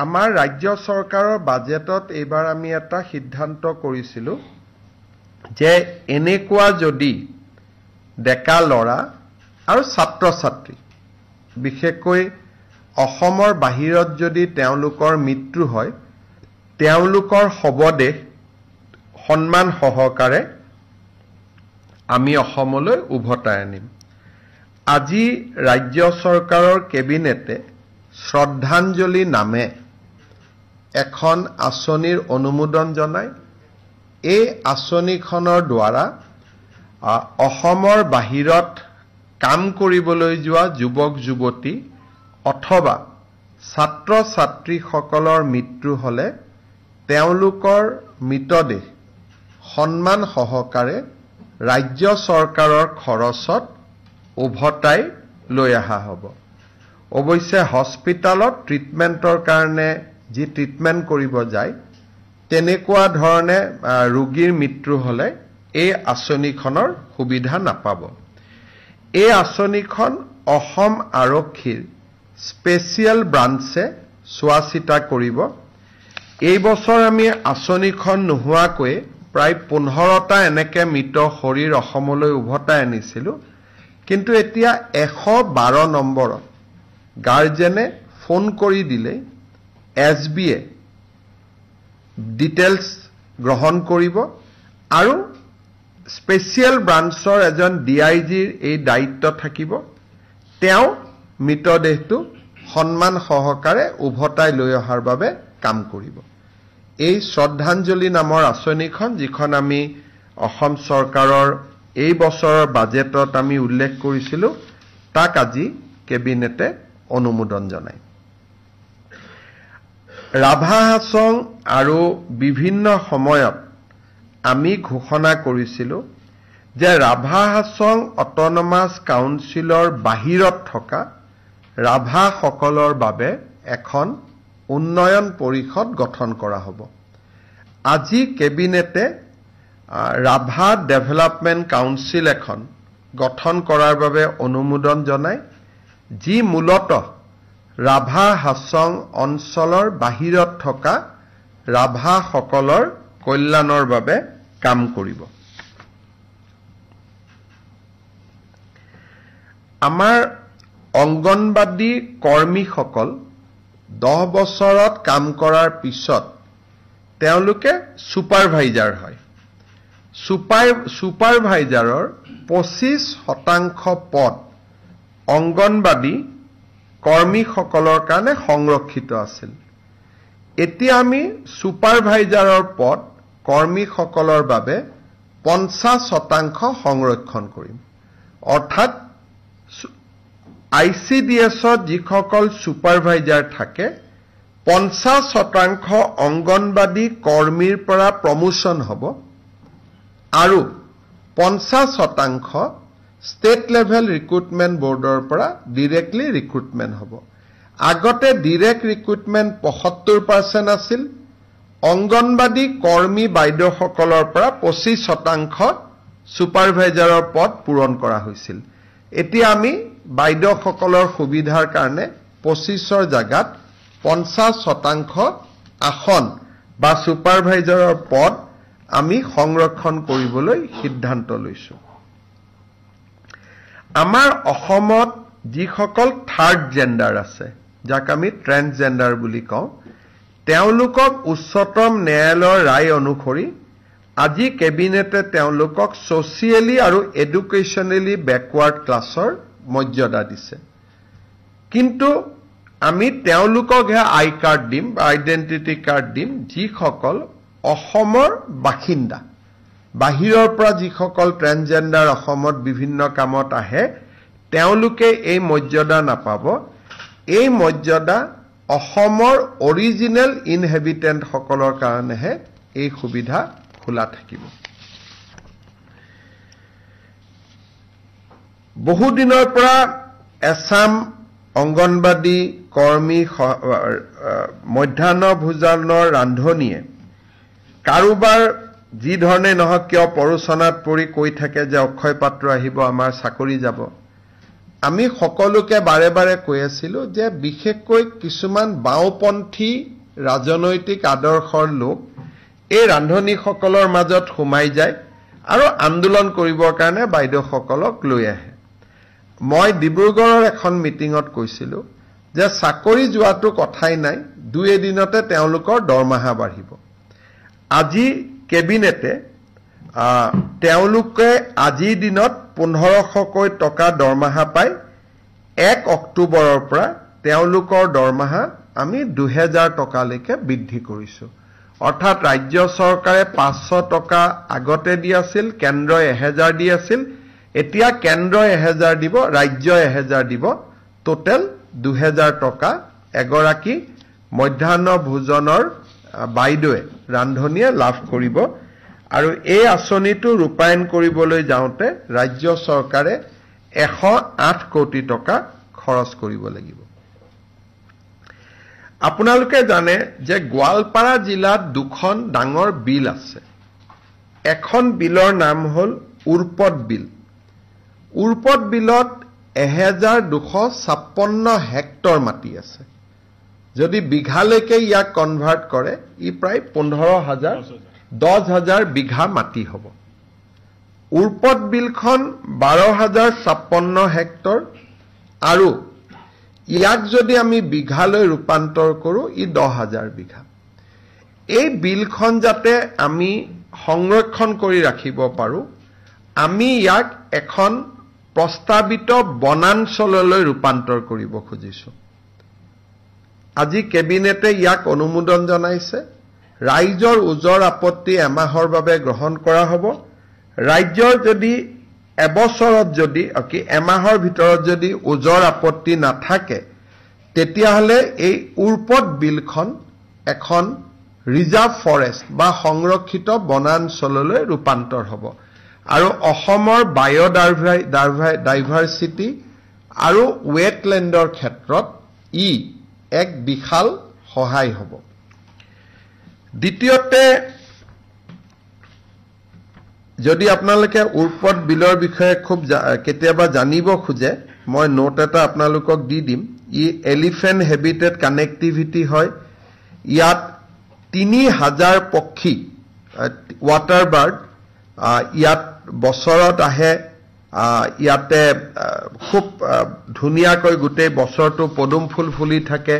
আমাৰ ৰাজ্য চৰকাৰৰ বাজেটত এইবাৰ আমি এটা সিদ্ধান্ত কৰিছিলোঁ যে এনেকুৱা যদি ডেকা ল'ৰা আৰু ছাত্ৰ ছাত্ৰী বিশেষকৈ অসমৰ বাহিৰত যদি তেওঁলোকৰ মৃত্যু হয় তেওঁলোকৰ শৱদেহ সন্মান সহকাৰে আমি অসমলৈ উভতাই আনিম। আজি ৰাজ্য চৰকাৰৰ কেবিনেটে শ্ৰদ্ধাঞ্জলি নামে এখন আঁচনিৰ অনুমোদন জনায়। এই আঁচনিখনৰ দ্বাৰা অসমৰ বাহিৰত কাম কৰিবলৈ যোৱা যুৱক যুৱতী অথবা ছাত্ৰ ছাত্ৰীসকলৰ মৃত্যু হ'লে তেওঁলোকৰ মৃতদেহ সন্মান সহকাৰে ৰাজ্য চৰকাৰৰ খৰচত উভতাই লৈ অহা হ'ব। অৱশ্যে হস্পিটালত ট্ৰিটমেণ্টৰ কাৰণে যি ট্ৰিটমেণ্ট কৰিব যায় তেনেকুৱা ধৰণে ৰোগীৰ মৃত্যু হ'লে এই আঁচনিখনৰ সুবিধা নাপাব। এই আঁচনিখন অসম আৰক্ষীৰ স্পেচিয়েল ব্ৰাঞ্চে চোৱা চিতা কৰিব। এই বছৰ আমি আঁচনিখন নোহোৱাকৈ প্ৰায় 15টা এনেকে মৃত শৰীৰ অসমলৈ উভতাই আনিছিলোঁ। কিন্তু এতিয়া 112 নম্বৰত গাৰ্জেনে ফোন কৰি দিলে SBয়ে ডিটেইলছ গ্ৰহণ কৰিব আৰু স্পেচিয়েল ব্ৰাঞ্চৰ এজন DIGৰ এই দায়িত্ব থাকিব। তেওঁ মৃতদেহটো সন্মান সহকাৰে উভতাই লৈ অহাৰ বাবে কাম কৰিব। এই শ্ৰদ্ধাঞ্জলি নামৰ আঁচনিখন যিখন আমি অসম চৰকাৰৰ এই বছৰৰ বাজেটত আমি উল্লেখ কৰিছিলোঁ তাক আজি কেবিনেটে অনুমোদন জনায়। ৰাভা হাছং আৰু বিভিন্ন সময়ত আমি ঘোষণা কৰিছিলোঁ যে ৰাভা হাছং অট'নমাছ কাউন্সিলৰ বাহিৰত থকা ৰাভাসকলৰ বাবে এখন উন্নয়ন পৰিষদ গঠন কৰা হ'ব। আজি কেবিনেটে ৰাভা ডেভেলপমেণ্ট কাউন্সিল এখন গঠন কৰাৰ বাবে অনুমোদন জনায়, যি মূলতঃ ৰাভা হাছং অঞ্চলৰ বাহিৰত থকা ৰাভাসকলৰ কল্যাণৰ বাবে কাম কৰিব। আমাৰ অংগনবাদী কৰ্মীসকল 10 বছৰত কাম কৰাৰ পিছত তেওঁলোকে ছুপাৰভাইজাৰ হয়। ছুপাৰভাইজাৰৰ 25% পদ অংগনবাদী কৰ্মীসকলৰ কাৰণে সংৰক্ষিত আছিল। এতিয়া আমি ছুপাৰভাইজাৰৰ পদ কৰ্মীসকলৰ বাবে 50% সংৰক্ষণ কৰিম। অৰ্থাৎ ICDSত যিসকল ছুপাৰভাইজাৰ থাকে 50% অংগনবাদী কৰ্মীৰ পৰা প্ৰমোশ্যন হ'ব আৰু 50% ষ্টেট লেভেল ৰিক্ৰুটমেণ্ট বৰ্ডৰ পৰা ডিৰেক্টলি ৰিক্ৰুটমেণ্ট হ'ব। আগতে ডিৰেক্ট ৰিক্ৰুটমেণ্ট 75% আছিল। অংগনবাদী কৰ্মী বাইদেউসকলৰ পৰা 25% ছুপাৰভাইজাৰৰ পদ পূৰণ কৰা হৈছিল। এতিয়া আমি বাইদেউসকলৰ সুবিধাৰ কাৰণে 25ৰ জাগাত 50% আসন বা ছুপাৰভাইজাৰৰ পদ আমি সংৰক্ষণ কৰিবলৈ সিদ্ধান্ত লৈছোঁ। আমাৰ অসমত যিসকল থাৰ্ড জেণ্ডাৰ আছে, যাক আমি ট্ৰেন্সজেণ্ডাৰ বুলি কওঁ, তেওঁলোকক উচ্চতম ন্যায়ালয়ৰ ৰায় অনুসৰি আজি কেবিনেটে তেওঁলোকক ছ'চিয়েলি আৰু এডুকেশ্যনেলি বেকৱাৰ্ড ক্লাছৰ মৰ্যাদা দিছে। কিন্তু আমি তেওঁলোককহে আই কাৰ্ড দিম বা আইডেণ্টিটি কাৰ্ড দিম যিসকল অসমৰ বাসিন্দা। বাহিৰৰ পৰা যিসকল ট্ৰেন্সজেণ্ডাৰ অসমত বিভিন্ন কামত আহে তেওঁলোকে এই মৰ্যাদা নাপাব। এই মৰ্যাদা অসমৰ অৰিজিনেল ইনহেবিটেণ্টসকলৰ কাৰণেহে এই সুবিধা খোলা থাকিব। বহুদিনৰ পৰা এছাম অংগনবাদী কৰ্মী মধ্যাহ্ন ভোজনৰ ৰান্ধনীয়ে কাৰোবাৰ যি ধৰণে নহওক কিয় প্ৰৰোচনাত পৰি কৈ থাকে যে অক্ষয় পাত্ৰ আহিব, আমাৰ চাকৰি যাব। আমি সকলোকে বাৰে বাৰে কৈ আছিলোঁ যে বিশেষকৈ কিছুমান বাওঁপন্থী ৰাজনৈতিক আদৰ্শৰ লোক এই ৰান্ধনীসকলৰ মাজত সোমাই যায় আৰু আন্দোলন কৰিবৰ কাৰণে বাইদেউসকলক লৈ আহে। মই ডিব্ৰুগড়ৰ এখন মিটিঙত কৈছিলোঁ যে চাকৰি যোৱাটো কথাই নাই, 2 এদিনতে তেওঁলোকৰ দৰমহা বাঢ়িব। আজি কেবিনেটে তেওঁলোকে আজিৰ দিনত 1500কৈ টকা দৰমহা পায়। 1 অক্টোবৰৰ পৰা তেওঁলোকৰ দৰমহা আমি 2000 টকালৈকে বৃদ্ধি কৰিছোঁ। অৰ্থাৎ ৰাজ্য চৰকাৰে 500 টকা আগতে দি আছিল, কেন্দ্ৰই 1000 দি আছিল, এতিয়া কেন্দ্ৰই 1000 দিব, ৰাজ্যই 1000 দিব, টোটেল 2000 টকা এগৰাকী মধ্যাহ্ন ভোজনৰ বাইদেৱে ৰান্ধনীয়ে লাভ কৰিব। আৰু এই আঁচনিটো ৰূপায়ণ কৰিবলৈ যাওঁতে ৰাজ্য চৰকাৰে 108 কোটি টকা খৰচ কৰিব লাগিব। আপোনালোকে জানে যে গোৱালপাৰা জিলাত 2খন ডাঙৰ বিল আছে। এখন বিলৰ নাম হ'ল উৰপদ বিল। উৰপদ বিলত 1256 হেক্টৰ মাটি আছে। যদি বিঘালৈকে ইয়াক কনভাৰ্ট কৰে ই প্ৰায় 10,000 বিঘা মাটি হ'ব। উৰপদ বিলখন 12,056 হেক্টৰ আৰু ইয়াক যদি আমি বিঘালৈ ৰূপান্তৰ কৰোঁ ই 10,000 বিঘা। এই বিলখন যাতে আমি সংৰক্ষণ কৰি ৰাখিব পাৰোঁ, আমি ইয়াক এখন প্ৰস্তাৱিত বনাঞ্চললৈ ৰূপান্তৰ কৰিব খুজিছোঁ। আজি কেবিনেটে ইয়াক অনুমোদন জনাইছে। ৰাইজৰ ওজৰ আপত্তি এমাহৰ বাবে গ্ৰহণ কৰা হ'ব। ৰাজ্যৰ যদি এবছৰত যদি এমাহৰ ভিতৰত যদি ওজৰ আপত্তি নাথাকে, তেতিয়াহ'লে এই উৰপদ বিলখন এখন ৰিজাৰ্ভ ফৰেষ্ট বা সংৰক্ষিত বনাঞ্চললৈ ৰূপান্তৰ হ'ব আৰু অসমৰ বায়'ডাইভাৰ্চিটি আৰু ৱেটলেণ্ডৰ ক্ষেত্ৰত ই এক বিশাল সহায় হ'ব। দ্বিতীয়তে, যদি আপোনালোকে উৰপদ বিলৰ বিষয়ে খুব কেতিয়াবা জানিব খোজে, মই নোট এটা আপোনালোকক দি দিম। ই এলিফেণ্ট হেবিটেট কানেক্টিভিটি হয়। ইয়াত 3000 পক্ষী, ৱাটাৰ বাৰ্ড ইয়াত বছৰত আহে। ইয়াতে খুব ধুনীয়াকৈ গোটেই বছৰটো পদুম ফুল ফুলি থাকে।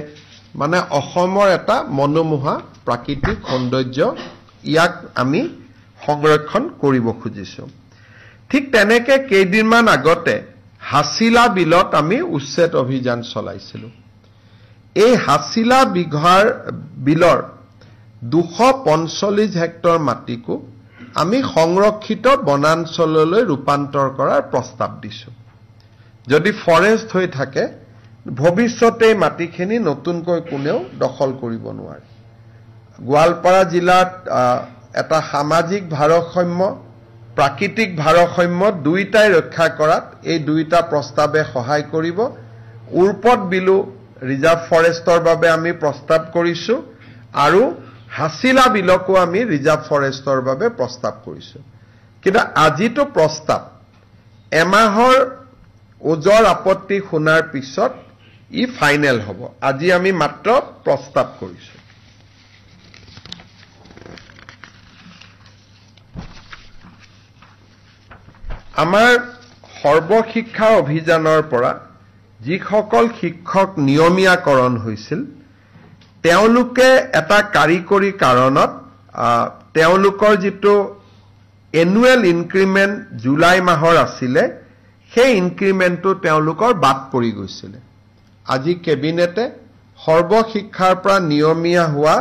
মানে অসমৰ এটা মনোমোহা প্ৰাকৃতিক সৌন্দৰ্য, ইয়াক আমি সংৰক্ষণ কৰিব খুজিছোঁ। ঠিক তেনেকে কেইদিনমান আগতে হাছিলা বিলত আমি উচ্ছেদ অভিযান চলাইছিলোঁ। এই হাছিলা বিলৰ 245 হেক্টৰ মাটিকো আমি সংৰক্ষিত বনাঞ্চললৈ ৰূপান্তৰ কৰাৰ প্ৰস্তাৱ দিছোঁ। যদি ফৰেষ্ট হৈ থাকে, ভৱিষ্যতে মাটিখিনি নতুনকৈ কোনেও দখল কৰিব নোৱাৰে। গোৱালপাৰা জিলাত এটা সামাজিক ভাৰসাম্য, প্ৰাকৃতিক ভাৰসাম্য দুয়োটাই ৰক্ষা কৰাত এই দুয়োটা প্ৰস্তাৱে সহায় কৰিব। উৰপদ বিলো ৰিজাৰ্ভ ফৰেষ্টৰ বাবে আমি প্ৰস্তাৱ কৰিছোঁ আৰু হাছিলা বিলকো আমি ৰিজাৰ্ভ ফৰেষ্টৰ বাবে প্ৰস্তাৱ কৰিছোঁ। কিন্তু আজিতো প্ৰস্তাৱ এমাহৰ ওজৰ আপত্তি শুনাৰ পিছত ই ফাইনেল হ'ব। আজি আমি মাত্ৰ প্ৰস্তাৱ কৰিছোঁ। আমাৰ সৰ্বশিক্ষা অভিযানৰ পৰা যিসকল শিক্ষক নিয়মীয়াকৰণ হৈছিল, তেওঁলোকে এটা কাৰিকৰী কাৰণত তেওঁলোকৰ যিটো এনুৱেল ইনক্ৰিমেণ্ট জুলাই মাহৰ আছিলে, সেই ইনক্ৰিমেণ্টটো তেওঁলোকৰ বাদ পৰি গৈছিলে। আজি কেবিনেটে সৰ্বশিক্ষাৰ পৰা নিয়মীয়া হোৱা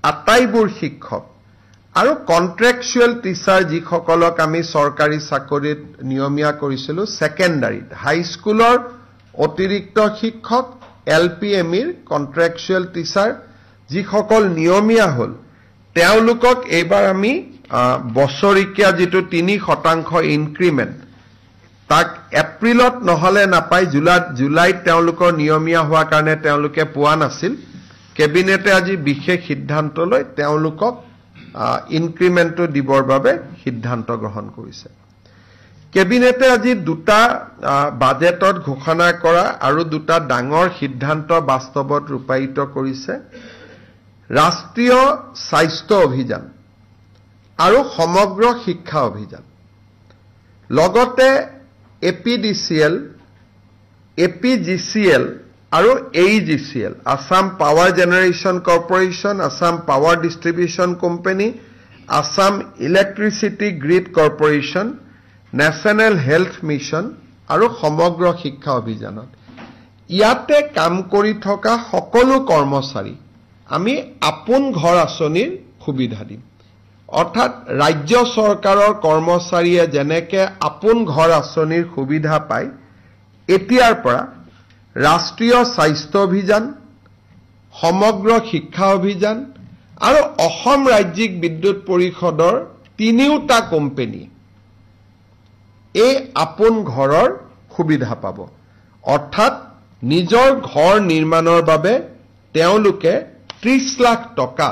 আটাইবোৰ শিক্ষক আৰু কণ্ট্ৰেকচুৱেল টিচাৰ যিসকলক আমি চৰকাৰী চাকৰিত নিয়মীয়া কৰিছিলোঁ, ছেকেণ্ডাৰীত হাইস্কুলৰ অতিৰিক্ত শিক্ষক, LPMEৰ কণ্ট্ৰেকচুৱেল টিচাৰ যিসকল নিয়মীয়া হ'ল, তেওঁলোকক এইবাৰ আমি বছৰিকীয়া যিটো 3% ইনক্ৰিমেণ্ট, তাক এপ্ৰিলত নহ'লে নাপায়, জুলাইত তেওঁলোকৰ নিয়মীয়া হোৱাৰ কাৰণে তেওঁলোকে পোৱা নাছিল। কেবিনেটে আজি বিশেষ সিদ্ধান্ত লৈ তেওঁলোকক ইনক্ৰিমেণ্টটো দিবৰ বাবে সিদ্ধান্ত গ্ৰহণ কৰিছে। কেবিনেটে আজি দুটা বাজেটত ঘোষণা কৰা আৰু দুটা ডাঙৰ সিদ্ধান্ত বাস্তৱত ৰূপায়িত কৰিছে ৰাষ্ট্ৰীয় স্বাস্থ্য অভিযান আৰু সমগ্ৰ শিক্ষা অভিযান লগতে এপিডিচিএল এপিজিচিএল আৰু AEGCL Assam power generation corporation Assam power distribution company Assam electricity grid corporation national health mission আৰু সমগ্ৰ শিক্ষা অভিযানত ইয়াতে কাম কৰি থকা সকলো কৰ্মচাৰী আমি আপোন ঘৰ আঁচনিৰ সুবিধা দিম অৰ্থাৎ ৰাজ্য চৰকাৰৰ কৰ্মচাৰীয়ে যেনেকে আপোন ঘৰ আঁচনিৰ সুবিধা পায় এতিয়াৰ পৰা ৰাষ্ট্ৰীয় স্বাস্থ্য অভিযান সমগ্ৰ শিক্ষা অভিযান আৰু অসম ৰাজ্যিক বিদ্যুৎ পৰিষদৰ তিনিওটা কোম্পানী এই আপোন ঘৰৰ সুবিধা পাব অৰ্থাৎ নিজৰ ঘৰ নিৰ্মাণৰ বাবে তেওঁলোকে 30 লাখ টকা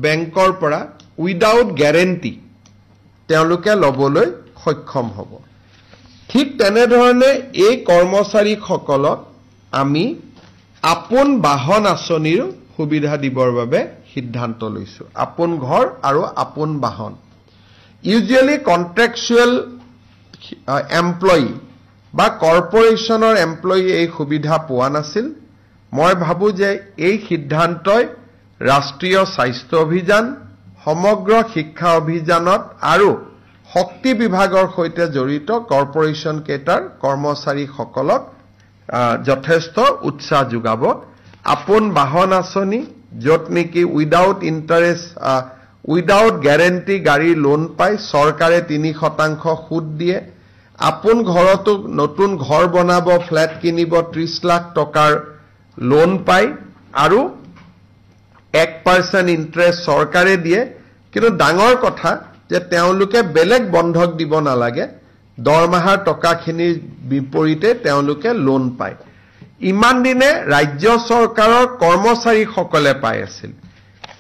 বেংকৰ পৰা উইদাউট গ্যাৰেন্টি তেওঁলোকে লবলৈ সক্ষম হ'ব ঠিক তেনেধৰণে এই কৰ্মচাৰীসকলক আমি আপোন বাহন আঁচনিৰ সুবিধা দিবৰ বাবে সিদ্ধান্ত লৈছো আপোন ঘৰ আৰু আপোন বাহন ইউজুৱেলি কন্ট্ৰেকচুৱেল এমপ্লয়ী বা কৰ্পোৰেশ্যনৰ এমপ্লয়ী এই সুবিধা পোৱা নাছিল মই ভাবো যে এই সিদ্ধান্তই ৰাষ্ট্ৰীয় স্বাস্থ্য অভিযান সমগ্ৰ শিক্ষা অভিযানত আৰু শক্তি বিভাগৰ সৈতে জড়িত কৰ্পোৰেশ্যন কেটাৰ কৰ্মচাৰীসকলক যথেষ্ট উৎসাহ যোগাব আপোন বাহন আঁচনি য'ত নেকি উইদাউট ইণ্টাৰেষ্ট উইদাউট গ্যাৰেন্টি গাড়ী লোন পায় চৰকাৰে 3% সুদ দিয়ে আপোন ঘৰতো নতুন ঘৰ বনাব ফ্ল্যাট কিনিব 30 লাখ টকাৰ লোন পায় আৰু 1% ইণ্টাৰেষ্ট চৰকাৰে দিয়ে কিন্তু ডাঙৰ কথা যে তেওঁলোকে বেলেগ বন্ধক দিব নালাগে দৰমহাৰ টকাখিনিৰ বিপৰীতে তেওঁলোকে লোন পায় ইমান দিনে ৰাজ্য চৰকাৰৰ কৰ্মচাৰীসকলে পাই আছিল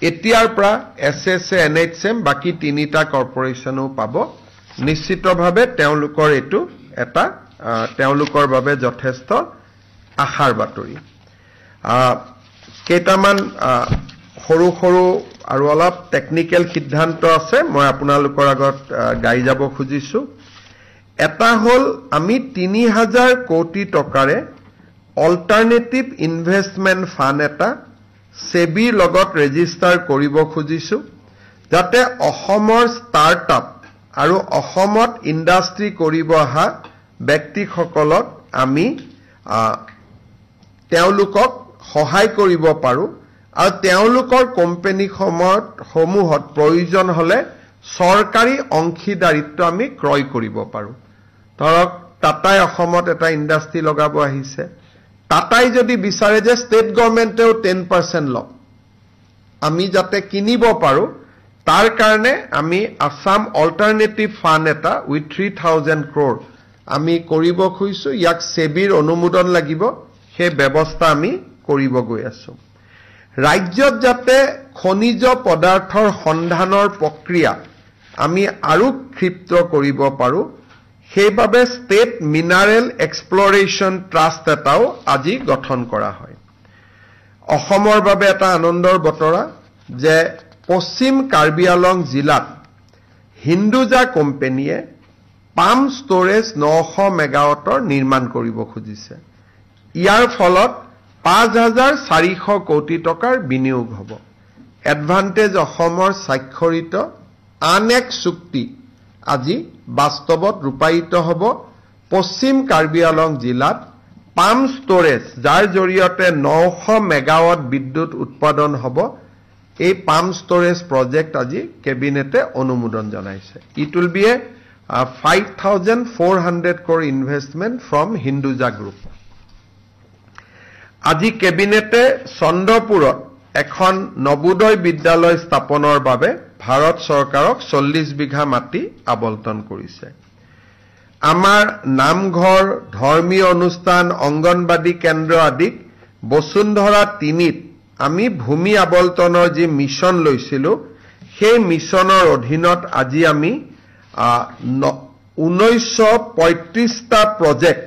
এতিয়াৰ পৰা এছএছএ এনএইচএম বাকি তিনিটা কৰ্পোৰেশ্যনো পাব নিশ্চিতভাৱে তেওঁলোকৰ এটো এটা তেওঁলোকৰ বাবে যথেষ্ট আশাৰ বাতৰি কেইটামান সৰু সৰু আৰু অলপ টেকনিক্যাল সিদ্ধান্ত আছে মই আপোনালোকৰ আগত গাই যাব খুজিছো এটা হল আমি 3000 কোটি টকাৰে অল্টাৰনেটিভ ইনভেষ্টমেন্ট ফান্ড এটা সেবি লগত ৰেজিষ্টাৰ কৰিব খুজিছো যাতে অসমৰ ষ্টাৰ্টআপ আৰু অসমত ইণ্ডাষ্ট্ৰি কৰিব অহা ব্যক্তিসকলক আমি তেওঁলোকক সহায় কৰিব পাৰো আৰু তেওঁলোকৰ কোম্পানী সমূহত প্ৰয়োজন হলে চৰকাৰী অংশীদাৰিত্ব আমি ক্ৰয় কৰিব পাৰো ধৰক টাটাই অসমত এটা ইণ্ডাষ্ট্ৰি লগাব আহিছে টাটাই যদি বিচাৰে যে ষ্টেট গভৰ্ণমেণ্টেও 10% লওক আমি যাতে কিনিব পাৰো তাৰ কাৰণে আমি আসাম অল্টাৰনেটিভ ফান্ড এটা উইথ 3000 ক্ৰোৰ আমি কৰিব খুজিছো ইয়াক সেবিৰ অনুমোদন লাগিব সেই ব্যৱস্থা আমি কৰিব গৈ আছো ৰাজ্যত যাতে খনিজ পদাৰ্থৰ সন্ধানৰ প্ৰক্ৰিয়া আমি আৰু ক্ষিপ্ৰ কৰিব পাৰো সেইবাবে ষ্টেট মিনাৰেল এক্সপ্লোৰেশ্যন ট্ৰাষ্ট এটাও আজি গঠন কৰা হয় অসমৰ বাবে এটা আনন্দৰ বতৰা যে পশ্চিম কাৰ্বি আলং জিলাত হিন্দুজা কোম্পানীয়ে পাম ষ্টৰেজ 900 মেগাৱাটৰ নিৰ্মাণ কৰিব খুজিছে ইয়াৰ ফলত 5400 কোটি টকাৰ বিনিয়োগ হ'ব এডভান্টেজ অসমৰ স্বাক্ষৰিত আন এক চুক্তি আজি বাস্তৱত ৰূপায়িত হ'ব পশ্চিম কাৰ্বি আলং জিলাত পাম ষ্টৰেজ যাৰ জৰিয়তে 900 মেগাৱাট বিদ্যুৎ উৎপাদন হ'ব এই পাম ষ্টৰেজ প্ৰজেক্ট আজি কেবিনেটে অনুমোদন জনাইছে it will B A 5400 crore investment from Hinduja group আজি কেবিনেটে চন্দ্ৰপুৰত এখন নবোদয় বিদ্যালয় স্থাপনৰ বাবে ভাৰত চৰকাৰক 40 বিঘা মাটি আবণ্টন কৰিছে আমাৰ নামঘৰ ধৰ্মীয় অনুষ্ঠান অংগনবাদী কেন্দ্ৰ আদি বসুন্ধৰা 3ত আমি ভূমি আবণ্টনৰ যি মিছন লৈছিলো সেই মিছনৰ অধীনত আজি আমি 1935টা প্ৰজেক্ট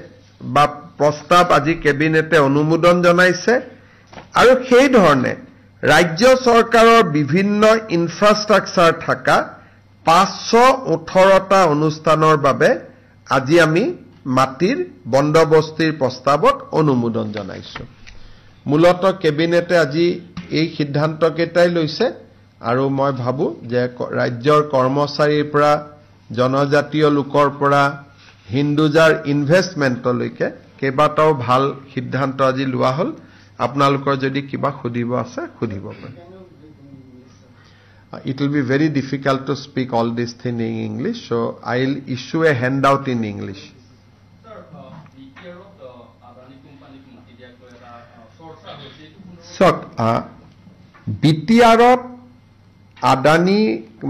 বা প্ৰস্তাৱ আজি কেবিনেটে অনুমোদন জনাইছে আৰু সেই ধৰণে ৰাজ্য চৰকাৰৰ বিভিন্ন ইনফ্ৰাষ্ট্ৰাকচাৰ থকা 518টা অনুষ্ঠানৰ বাবে আজি আমি মাটিৰ বন্দবস্তিৰ প্ৰস্তাৱত অনুমোদন জনাইছো মূলত কেবিনেটে আজি এই সিদ্ধান্ত কেইটাই লৈছে আৰু মই ভাবো যে ৰাজ্যৰ কৰ্মচাৰীৰ পৰা জনজাতীয় লোকৰ পৰা হিন্দুজাৰ ইনভেষ্টমেণ্টলৈকে কেইবাটাও ভাল সিদ্ধান্ত আজি লোৱা হ'ল আপোনালোকৰ যদি কিবা খুদিব আছে খুদিব পাৰে It will be very difficult to speak all this thing in English, so I'll issue a handout in English. So, BTR Adani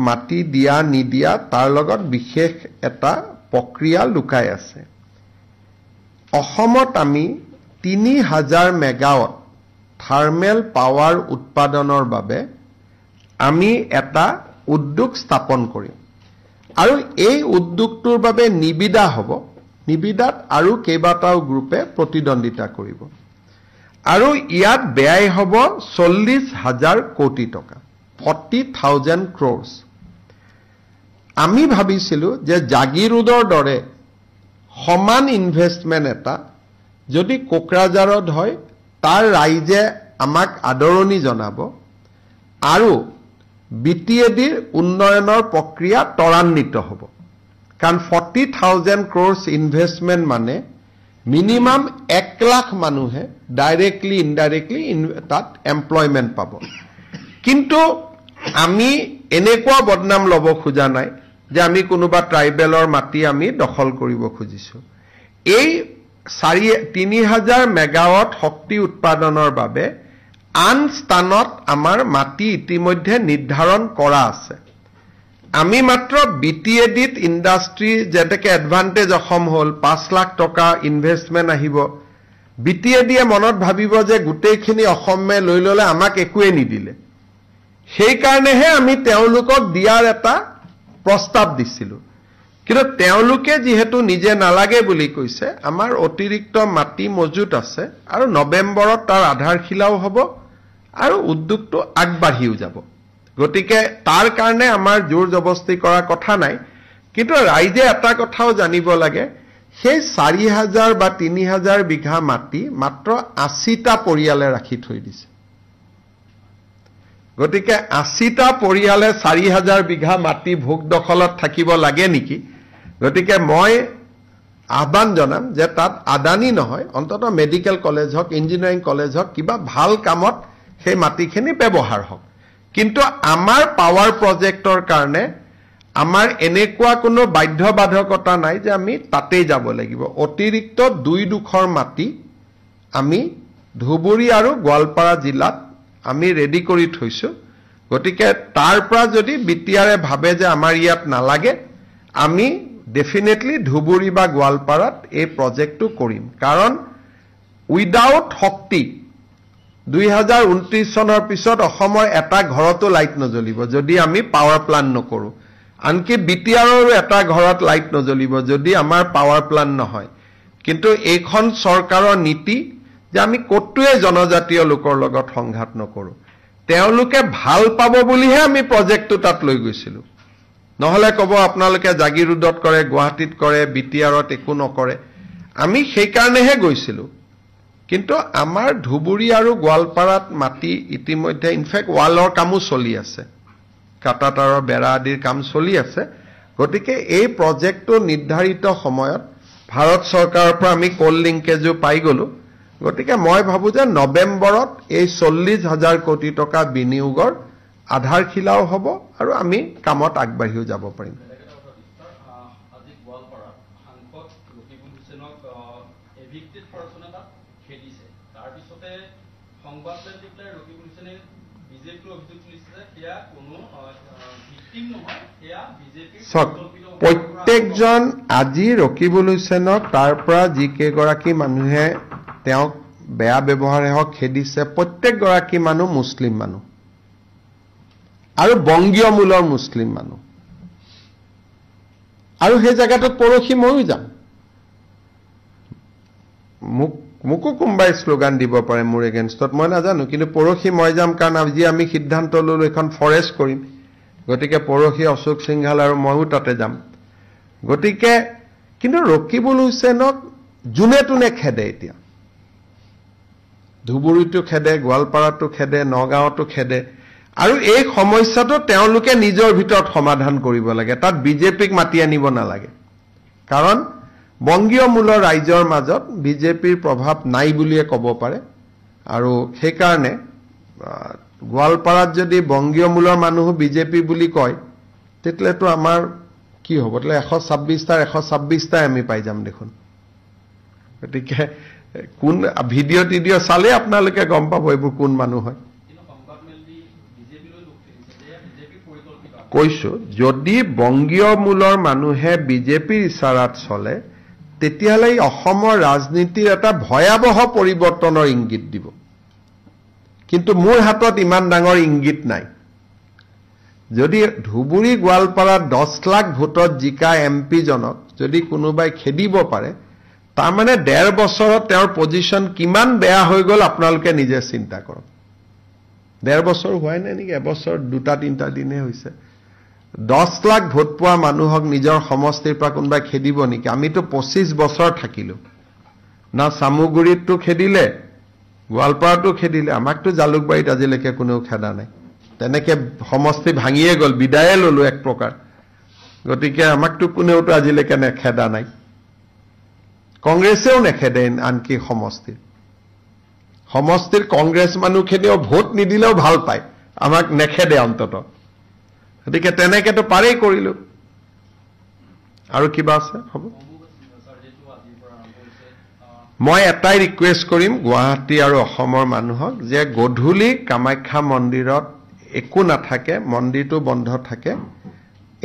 মাটি দিয়া নিদিয়া তাৰ লগত বিশেষ এটা প্ৰক্ৰিয়া লুকাই আছে অসমত আমি 3000 মেগাৱাট থাৰ্মেল পাৱাৰ উৎপাদনৰ বাবে আমি এটা উদ্যোগ স্থাপন কৰিম আৰু এই উদ্যোগটোৰ বাবে নিবিদা হ'ব নিবিদাত আৰু কেইবাটাও গ্ৰুপে প্ৰতিদ্বন্দিতা কৰিব আৰু ইয়াত ব্যয় হ'ব 40,000 কোটি টকা 40,000 crores আমি ভাবিছিলো যে জাগিৰোডৰ দৰে সমান ইনভেষ্টমেন্ট এটা যদি কোকৰাঝাৰত হয় তাৰ ৰাইজে আমাক আদৰণি জনাব আৰু বিটিএডিৰ উন্নয়নৰ প্ৰক্ৰিয়া ত্বৰান্বিত হ'ব কাৰণ 40,000 crores ইনভেষ্টমেন্ট মানে মিনিমাম 1 লাখ মানুহে ডাইৰেক্টলি ইনডাইৰেক্টলি তাত এমপ্লয়মেন্ট পাব কিন্তু আমি এনেকুৱা বদনাম লব খোজা নাই যে আমি কোনোবা ট্ৰাইবেলৰ মাটি আমি দখল কৰিব খুজিছো এই 3000 মেগাৱাট শক্তি উৎপাদনৰ বাবে আন স্থানত আমাৰ মাটি ইতিমধ্যে নিৰ্ধাৰণ কৰা আছে আমি মাত্ৰ বিটিএডিত ইন্ডাষ্ট্ৰি যেটাকে এডভান্টেজ অসম হল 5 লাখ টকা ইনভেষ্টমেন্ট আহিব বিটিএডিয়ে মনত ভাবিব যে গুটেইখিনি অসমে লৈ ললে আমাক একোৱে নিদিলে সেই কাৰণেহে আমি তেওঁলোকক দিয়াৰ এটা প্ৰস্তাৱ দিছিলো কিন্তু তেওঁলোকে যেহেতু নিজে নালাগে বুলি কৈছে আমাৰ অতিৰিক্ত মাটি মজুত আছে আৰু নৱেম্বৰত তাৰ আধাৰশিলাও হ'ব আৰু উদ্যোগটো আগবাঢ়িও যাব গতিকে তাৰ কাৰণে আমাৰ জোৰ জবস্তি কৰা কথা নাই কিন্তু ৰাইজে এটা কথাও জানিব লাগে সেই 4000 বা 3000 বিঘা মাটি মাত্ৰ 80টা পৰিয়ালে ৰাখি থৈ দিছে গতিকে 80টা পৰিয়ালে 4000 বিঘা মাটি ভোগ দখলত থাকিব লাগে নেকি গতিকে মই আহ্বান জনাম যে তাত আদানী নহয় অন্তত মেডিকেল কলেজ হক ইঞ্জিনিয়াৰিং কলেজ হক কিবা ভাল কামত সেই মাটিখিনি ব্যৱহাৰ হক কিন্তু আমাৰ পাৱাৰ প্ৰজেক্টৰ কাৰণে আমাৰ এনেকুৱা কোনো বাধ্যবাধকতা নাই যে আমি তাতেই যাব লাগিব অতিৰিক্ত 2 মাটি আমি ধুবুৰী আৰু গোৱালপাৰা জিলাত আমি ৰেডি কৰি থৈছো গতিকে তাৰ পৰা যদি বিটিআৰে ভাবে যে আমাৰ ইয়াত নালাগে আমি ডেফিনেটলি ধুবুৰী বা গোৱালপাৰাত এই প্ৰজেক্টটো কৰিম কাৰণ উইদাউট শক্তি 2029 চনৰ পিছত অসমৰ এটা ঘৰতো লাইট নজ্বলিব যদি আমি পাৱাৰ প্লান্ট নকৰো আনকি বিটিআৰৰ এটা ঘৰত লাইট নজ্বলিব যদি আমাৰ পাৱাৰ প্লান্ট নহয় কিন্তু এইখন চৰকাৰৰ নীতি যে আমি কতোৱে জনজাতীয় লোকৰ লগত সংঘাত নকৰো তেওঁলোকে ভাল পাব বুলিহে আমি প্ৰজেক্টটো তাত লৈ গৈছিলো নহলে কব আপোনালোকে জাগিৰোডত কৰে গুৱাহাটীত কৰে বিটিআৰত একো নকৰে আমি সেই কাৰণেহে গৈছিলো কিন্তু আমাৰ ধুবুৰী আৰু গোৱালপাৰাত মাটি ইতিমধ্যে ইনফেক্ট ওয়ালৰ কামো চলি আছে কাটাতাৰৰ বেৰা আদিৰ কাম চলি আছে গতিকে এই প্ৰজেক্টটো নিৰ্ধাৰিত সময়ত ভাৰত চৰকাৰৰ পৰা আমি কোল লিংকেজো পাই গলো গতিকে মই ভাবো যে নৱেম্বৰত এই 40,000 কোটি টকা বিনিয়োগৰ আধাৰশিলাও হ'ব আৰু আমি কামত আগবাঢ়িও যাব পাৰিম আজি গোৱালপাৰাত সাংসদ ৰকিবুল হুছেইনক এভিক্টেড পাৰ্চন এটা খেদিছে তাৰ পিছতে সংবাদদাতাই ৰকিবুল হুছেইনে বিজেপিৰ অভিযোগ তুলিছে যে সেয়া কোনো ভিক্টিম নহয় সেয়া বিজেপিৰ প্ৰত্যেকজন আজি ৰকিবুল হুছেইনক তাৰ পৰা যি কেইগৰাকী মানুহে তেওঁক বেয়া ব্যৱহাৰে হওক খেদিছে প্ৰত্যেকগৰাকী মানুহ মুছলিম মানুহ আৰু বংগীয় মূলৰ মুছলিম মানুহ আৰু সেই জায়গাটোত পৰহি ময়ো যাম মোকো কোনোবাই শ্লোগান দিব পাৰে মোৰ এগেইনষ্টত মই নাজানো কিন্তু পৰহি মই যাম কাৰণ আজি আমি সিদ্ধান্ত ললো এখন ফৰেষ্ট কৰিম গতিকে পৰহি অশোক সিংহাল আৰু ময়ো তাতে যাম গতিকে কিন্তু ৰকিবুল হুছেইনক জুনে তুনে খেদে এতিয়া ধুবুৰীটো খেদে গোৱালপাৰাটো খেদে নগাঁৱতো খেদে আৰু এই সমস্যাটো তেওঁলোকে নিজৰ ভিতৰত সমাধান কৰিব লাগে তাত বিজেপিক মাতি আনিব নালাগে কাৰণ বংগীয় মূলৰ ৰাইজৰ মাজত বিজেপিৰ প্ৰভাৱ নাই বুলিয়ে ক'ব পাৰে আৰু সেই কাৰণে গোৱালপাৰাত যদি বংগীয় মূলৰ মানুহ বিজেপি বুলি কয় তেতিয়াতো আমাৰ কি হ'ব তেলে 126টা আমি পাই যাম দেখোন গতিকে কোন ভিডিঅ' টিডিঅ' চালে আপোনালোকে গম পাব এইবোৰ কোন মানুহ হয় কৈছো যদি বংগীয় মূলৰ মানুহে বিজেপিৰ ইছাৰাত চলে তেতিয়াহ'লে অসমৰ ৰাজনীতিৰ এটা ভয়াৱহ পৰিৱৰ্তনৰ ইংগিত দিব কিন্তু মোৰ হাতত ইমান ডাঙৰ ইংগিত নাই যদি ধুবুৰী গোৱালপাৰাত 10 লাখ ভোটত জিকা এমপি জনক যদি কোনোবাই খেদিব পাৰে তাৰ মানে 1.5 বছৰত তেওঁৰ পজিশন কিমান বেয়া হৈ গ'ল আপোনালোকে নিজে চিন্তা কৰক 1.5 বছৰ হোৱাই নাই নেকি এবছৰ 2-3টা দিনে হৈছে 10 লাখ ভোট পোৱা মানুহক নিজৰ সমষ্টিৰ পৰা কোনোবাই খেদিব নেকি আমিতো 25 বছৰ থাকিলো না সামুগুৰিতটো খেদিলে গোৱালপাৰাটো খেদিলে আমাকতো জালুকবাৰীত আজিলৈকে কোনেও খেদা নাই তেনেকে সমষ্টি ভাঙিয়ে গ'ল বিদায়ে ললো এক প্ৰকাৰ গতিকে আমাকতো কোনেওতো আজিলৈকে নেখেদা নাই কংগ্ৰেছেও নেখেদে আনকি সমষ্টিৰ কংগ্ৰেছ মানুহখিনিও ভোট নিদিলেও ভাল পায় আমাক নেখেদে অন্তত গতিকে তেনেকেতো পাৰেই কৰিলো আৰু কিবা আছে হ'ব মই এটাই ৰিকুৱেষ্ট কৰিম গুৱাহাটী আৰু অসমৰ মানুহক যে গধূলি কামাখ্যা মন্দিৰত একো নাথাকে মন্দিৰটো বন্ধ থাকে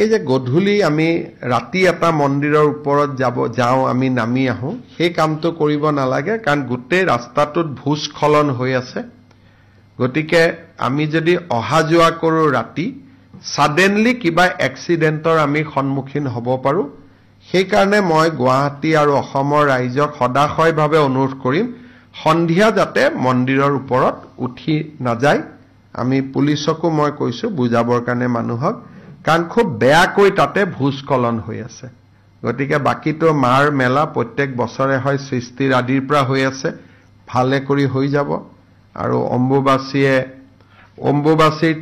এই যে গধূলি আমি ৰাতি এটা মন্দিৰৰ ওপৰত যাওঁ আমি নামি আহোঁ সেই কামটো কৰিব নালাগে কাৰণ গোটেই ৰাস্তাটোত ভূস্খলন হৈ আছে গতিকে আমি যদি অহা যোৱা কৰো ৰাতি সাডেনলি কিবা এক্সিডেন্টৰ আমি সন্মুখীন হ'ব পাৰো সেই কাৰণে মই গুৱাহাটী আৰু অসমৰ ৰাইজক সদাশয়ভাৱে অনুৰোধ কৰিম সন্ধিয়া যাতে মন্দিৰৰ ওপৰত উঠি নাযায় আমি পুলিচকো মই কৈছো বুজাবৰ কাৰণে মানুহক কাৰণ খুব বেয়াকৈ তাতে ভূস্খলন হৈ আছে গতিকে বাকিটো মাৰ মেলা প্ৰত্যেক বছৰে হয় সৃষ্টিৰ আদিৰ পৰা হৈ আছে ভালে কৰি হৈ যাব আৰু অম্বুবাচীৰ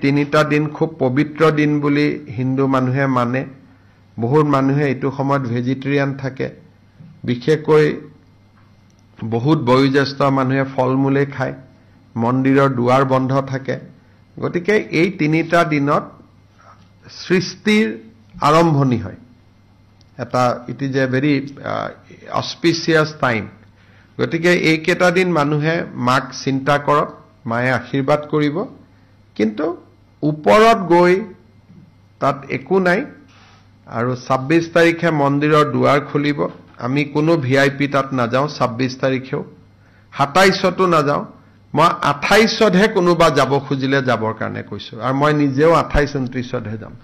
3টা দিন খুব পবিত্ৰ দিন বুলি হিন্দু মানুহে মানে বহুত মানুহে এইটো সময়ত ভেজিটেৰিয়ান থাকে বিশেষকৈ বহুত বয়োজ্যেষ্ঠ মানুহে ফলমূলে খায় মন্দিৰৰ দুৱাৰ বন্ধ থাকে গতিকে এই 3টা দিনত সৃষ্টিৰ আৰম্ভণি হয় এটা it is a very auspicious time গতিকে এই কেইটা দিন মানুহে মাক চিন্তা কৰক মায়ে আশীৰ্বাদ কৰিব কিন্তু ওপৰত গৈ তাত একো নাই আৰু 26 তাৰিখে মন্দিৰৰ দুৱাৰ খুলিব আমি কোনো ভিআইপি তাত নাযাওঁ 26 তাৰিখেও 27তো নাযাওঁ মই 28তহে কোনোবা যাব খুজিলে যাবৰ কাৰণে কৈছো আৰু মই নিজেও 28-29তহে যাম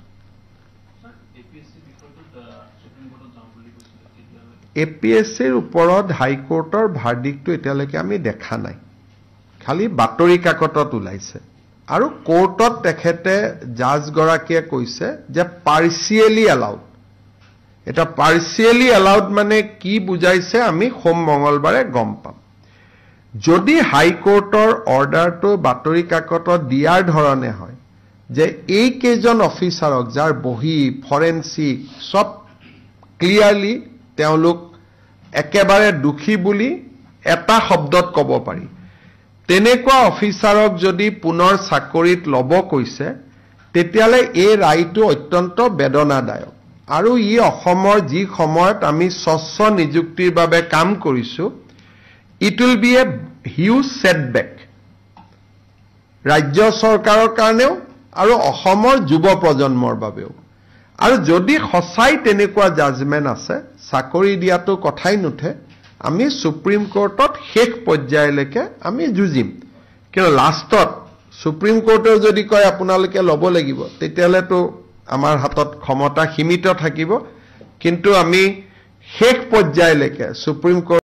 এপিএসসিৰ ওপৰত হাইকোৰ্টৰ ভাৰ্ডিক্টটো এতিয়ালৈকে আমি দেখা নাই খালি বাতৰি কাকতত ওলাইছে আৰু কোৰ্টত তেখেতে জাজ গৰাকীয়ে কৈছে যে পাৰ্সিয়েলি এলাউড এটা পাৰ্সিয়েলি এলাউড মানে কি বুজাইছে আমি সোম মঙ্গলবাৰে গম পাম যদি হাইকোৰ্টৰ অৰ্ডাৰটো বাতৰি কাকতত দিয়াৰ ধৰণে হয় যে এই কেইজন অফিচাৰক যাৰ বহি ফৰেনসিক সব ক্লিয়াৰলি তেওঁলোক একেবাৰে দুখী বুলি এটা শব্দত ক'ব পাৰি তেনেকুৱা অফিচাৰক যদি পুনৰ চাকৰিত ল'ব কৈছে তেতিয়ালে এই ৰায়টো অত্যন্ত বেদনাদায়ক আৰু ই অসমৰ যি সময়ত আমি স্বচ্ছ নিযুক্তিৰ বাবে কাম কৰিছো it will be a huge setback ৰাজ্য চৰকাৰৰ কাৰণেও আৰু অসমৰ যুৱ প্ৰজন্মৰ বাবেও আৰু যদি সঁচাই তেনেকুৱা জাজমেন্ট আছে চাকৰি দিয়াটো কথাই নুঠে আমি সুপ্ৰিম কোৰ্টত শেষ পৰ্যায়লৈকে আমি যুঁজিম কিন্তু লাষ্টত সুপ্ৰিম কোৰ্টে যদি কয় আপোনালোকে ল'ব লাগিব তেতিয়ালে তো আমাৰ হাতত ক্ষমতা সীমিত থাকিব কিন্তু আমি শেষ পৰ্যায়লৈকে সুপ্ৰিম কোৰ্ট